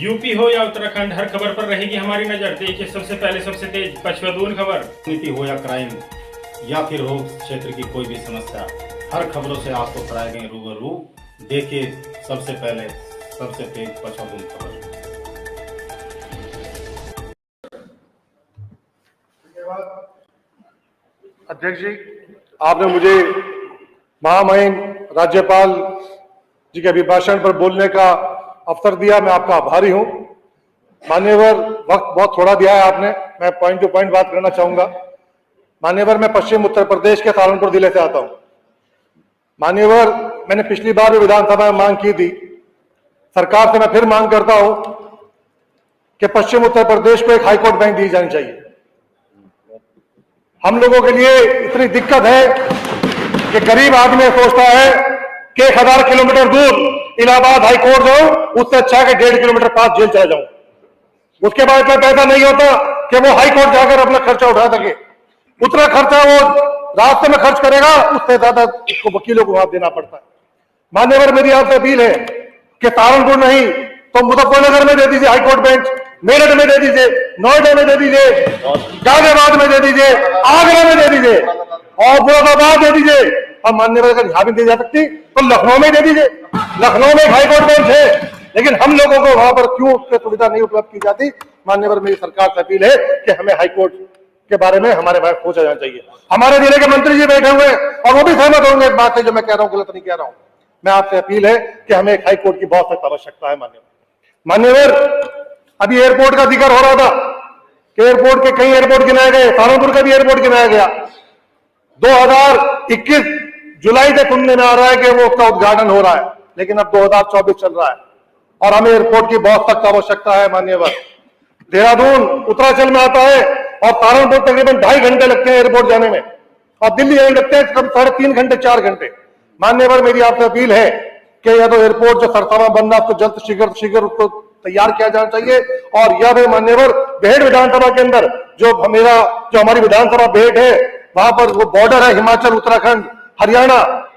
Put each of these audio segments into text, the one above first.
UP हो या उत्तराखंड, हर खबर पर रहेगी हमारी नजर। देखिए सबसे पहले सबसे तेज पचवदून खबर। नीति हो या क्राइम या फिर हो क्षेत्र की कोई भी समस्या, हर खबरों से आपको कराएंगे रूबरू। देखिए सबसे पहले सबसे तेज पचवदून खबर। अध्यक्ष जी, आपने मुझे महामहिम राज्यपाल जी के अभिभाषण पर बोलने का अवसर दिया, मैं आपका आभारी हूं। मान्यवर, वक्त बहुत थोड़ा दिया है आपने, मैं पॉइंट टू पॉइंट बात करना चाहूंगा। मान्यवर, मैं पश्चिम उत्तर प्रदेश के सहारनपुर जिले से आता हूं। मान्यवर, मैंने पिछली बार भी विधानसभा में मांग की थी, सरकार से मैं फिर मांग करता हूं कि पश्चिम उत्तर प्रदेश को एक हाईकोर्ट बेंच दी जानी चाहिए। हम लोगों के लिए इतनी दिक्कत है कि गरीब आदमी सोचता है कि 1000 किलोमीटर दूर इलाहाबाद हाईकोर्ट जाऊं, उससे अच्छा है कि 1.5 किलोमीटर पास जेल चला जाऊं। उसके बाद इतना पैसा नहीं होता कि वो हाईकोर्ट जाकर अपना खर्चा उठा सके। उतना खर्चा वो रास्ते में खर्च करेगा, उससे ज्यादा उसको वकीलों को वहां देना पड़ता है। मान्यवर, मेरी आपसे अपील है कि सहारनपुर नहीं तो मुजफ्फरनगर में दे दीजिए हाईकोर्ट बेंच, मेरठ में दे दीजिए, नोएडा में दे दीजिए, गाजियाबाद में दे दीजिए, आगरा में दे दीजिए और मुरादाबाद दे दीजिए। अब मान्यवर अगर यहां भी दी जा सकती तो लखनऊ में दे दीजिए। लखनऊ में हाईकोर्ट बेंच है, लेकिन हम लोगों को वहां पर क्यों उसकी सुविधा नहीं उपलब्ध की जाती। मान्यवर, मेरी सरकार से अपील है कि हमें हाईकोर्ट के बारे में हमारे पास सोचा जाना चाहिए। हमारे जिले के मंत्री जी बैठे हुए और वो भी सहमत होंगे इस बात से, जो मैं कह रहा हूं गलत नहीं कह रहा हूं। मैं आपसे अपील है कि हमें एक हाईकोर्ट की बहुत सख्त आवश्यकता है। मान्यवर, अभी एयरपोर्ट का जिक्र हो रहा था कि एयरपोर्ट के कई एयरपोर्ट गिनाए गए, सहारनपुर का भी एयरपोर्ट गिनाया गया। 2021 जुलाई से सुनने में आ रहा है कि वो उसका उद्घाटन हो रहा है, लेकिन अब 2024 चल रहा है और हमें एयरपोर्ट की बहुत सख्त आवश्यकता है। मान्यवर, देहरादून उत्तरांचल में आता है और सहारनपुर तकरीबन 2.5 घंटे लगते हैं एयरपोर्ट जाने में, और दिल्ली जाने लगते हैं कम 3.5 घंटे 4 घंटे। मान्यवर, मेरी आपसे अपील है कि या तो एयरपोर्ट जो सरसावा बन रहा है उसको जल्द शीघ्र उसको तैयार किया जाना चाहिए। और यह भी मान्यवर, बेहड़ विधानसभा के अंदर जो हमारी विधानसभा बेहड़ है, वहां पर वो बॉर्डर है हिमाचल, उत्तराखंड, हरियाणा,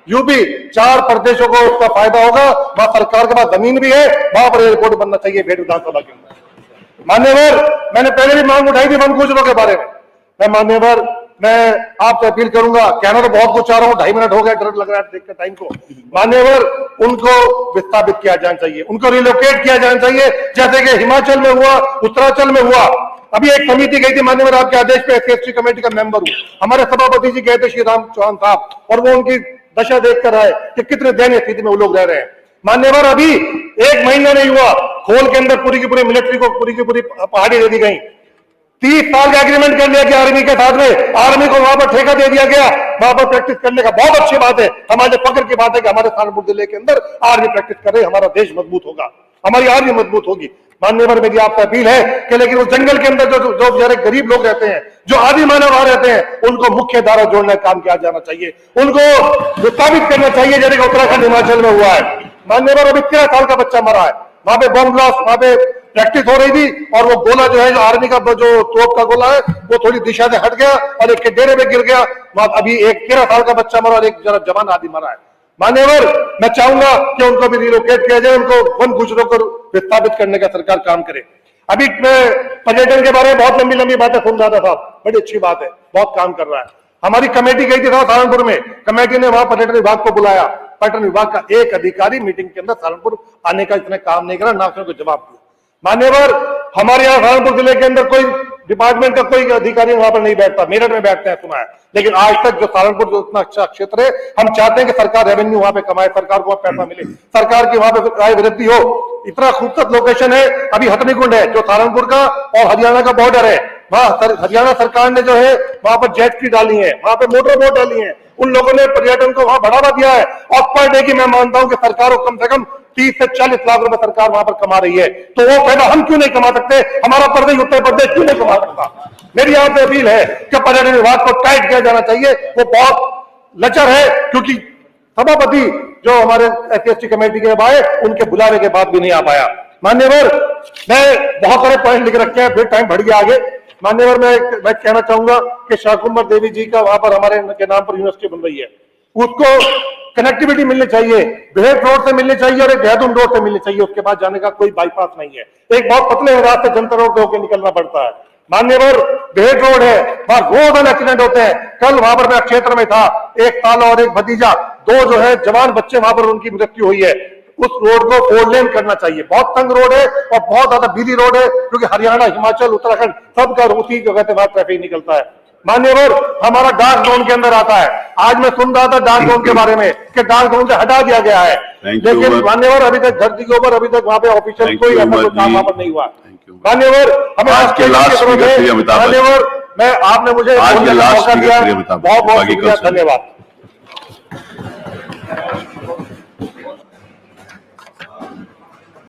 यूपी, 4 प्रदेशों को उसका फायदा होगा। वहां सरकार के पास जमीन भी है, वहां पर एयरपोर्ट बनना चाहिए बेहड़ विधानसभा के अंदर। मान्यवर, मैंने पहले भी मांग उठाई थी वन गुजरों के बारे में। मान्यवर, मैं आपसे अपील करूंगा, कहना तो बहुत कुछ चाह रहा हूं, 2.5 मिनट हो गए, डर लग रहा है देखकर टाइम को। मान्यवर, उनको विस्थापित किया जाना चाहिए, उनको रिलोकेट किया जाना चाहिए, जैसे कि हिमाचल में हुआ, उत्तरांचल में हुआ। अभी एक समिति गई थी मान्यवर, आपके आदेश पे एससी कमेटी का मेंबर हूं, हमारे सभापति जी गए थे श्री राम चौहान साहब, और वो उनकी दशा देखकर आए कि कितने दयनीय स्थिति में वो लोग रह रहे हैं। मान्यवर, अभी 1 महीना नहीं हुआ, खोल के अंदर पूरी की पूरी मिलिट्री को पूरी की पूरी पहाड़ी दे दी गई। 30 साल का एग्रीमेंट कर लिया गया आर्मी के साथ में, आर्मी को वहां पर ठेका दे दिया गया, वहां पर प्रैक्टिस करने का। बहुत अच्छी बात है, हमारे फक्र की बात है कि हमारे सहारनपुर जिले के अंदर आर्मी प्रैक्टिस कर रहे, हमारा देश मजबूत होगा, हमारी आर्मी मजबूत होगी। मान्यवर, मेरी आपसे अपील है कि लेकिन उस जंगल के अंदर जो बेचारे गरीब लोग रहते हैं, जो आदि मानव वहां रहते हैं, उनको मुख्य धारा जोड़ने का काम किया जाना चाहिए, उनको विस्थापित करना चाहिए, जैसे उत्तराखंड हिमाचल में हुआ है। मान्यवर, अभी 13 साल का बच्चा मरा है, वहां पे बॉम्ब ब्लास्ट, वहां पे प्रैक्टिस हो रही थी, और वो गोला जो है, जो आर्मी का जो तोप का गोला है, वो थोड़ी दिशा से हट गया और एक के डेरे में गिर गया। अभी एक 13 साल का बच्चा मरा और एक जरा जवान आदमी मरा है। मान्यवर, मैं चाहूंगा कि उनको भी रिलोकेट किया जाए, उनको वन गुजरों को विस्थापित करने का सरकार काम करे। अभी पर्यटन के बारे में बहुत लंबी लंबी बातें सुन रहा था साहब, बड़ी अच्छी बात है, बहुत काम कर रहा है। हमारी कमेटी गई थी सहारनपुर में, कमेटी ने वहां पर्यटन विभाग को बुलाया, पर्यटन विभाग का एक अधिकारी मीटिंग के अंदर सहारनपुर आने का इसने काम नहीं करा, ना उसने जवाब दिया। मान्यवर, हमारे यहाँ सहारनपुर जिले के अंदर कोई डिपार्टमेंट का कोई अधिकारी वहां पर नहीं बैठता, मेरठ में बैठते हैं सुना है, लेकिन आज तक जो सहारनपुर जो इतना अच्छा क्षेत्र है, हम चाहते हैं कि सरकार रेवेन्यू वहां पे कमाए, सरकार को पैसा मिले, सरकार की वहां पे आय वृद्धि हो। इतना खूबसूरत लोकेशन है, अभी हथनीकुंड है जो सहारनपुर का और हरियाणा का बॉर्डर है, वहां हरियाणा सरकार ने जो है वहां पर जेट स्की डाली है, वहां पे मोटर बोट डाली है, उन लोगों ने पर्यटन को वहां बढ़ावा दिया है। और पर डे की मैं मानता हूं कि सरकार को कम से कम 30 से 40 लाख रुपए सरकार वहां पर कमा रही है, तो वो पैसा हम क्यों नहीं कमा सकते, हमारा प्रदेश उत्तर प्रदेश क्यों नहीं कमा सकता। मेरी यहां से अपील है कि पर्यटन विभाग को टाइट किया जाना चाहिए, वो बहुत लचर है, क्योंकि सभापति जो हमारे एससी कमेटी के आए, उनके बुलाने के बाद भी नहीं आ पाया। मान्यवर, मैं बहुत सारे पॉइंट लिख रखे हैं, फिर टाइम बढ़ गया आगे। मान्यवर, मैं कहना चाहूंगा कि शाकुंभर देवी जी का वहां पर हमारे के नाम पर यूनिवर्सिटी बन रही है, उसको कनेक्टिविटी मिलनी चाहिए, बेहद रोड से मिलनी चाहिए और एक देहरादून रोड से मिलनी चाहिए। उसके बाद जाने का कोई बाईपास नहीं है। एक बहुत पतले रास्ते जनता रोड पे होकर निकलना पड़ता है। मान्यवर बेहद रोड है, वहां रोज एक्सीडेंट होते हैं। कल वहां पर मैं क्षेत्र में था, एक ताला और एक भतीजा, दो जो है जवान बच्चे वहां पर उनकी मृत्यु हुई है। उस रोड को 4 लेन करना चाहिए। बहुत तंग रोड है और बहुत ज्यादा बिजी रोड है, क्योंकि हरियाणा, हिमाचल, उत्तराखंड सबका उसी जगह से वहां ट्रैफिक निकलता है। मान्यवर हमारा डार्क जोन के अंदर आता है। आज मैं सुन रहा था डार्क जोन के बारे में कि डार्क जोन से हटा दिया गया है, लेकिन मान्यवर अभी तक धरती के ऊपर अभी तक वहां पे ऑफिशियल कोई ऐसा कोई काम वहां पर नहीं हुआ। मान्यवर हमें मान्यवर मैं आपने मुझे मौका दिया, बहुत बहुत शुक्रिया, धन्यवाद।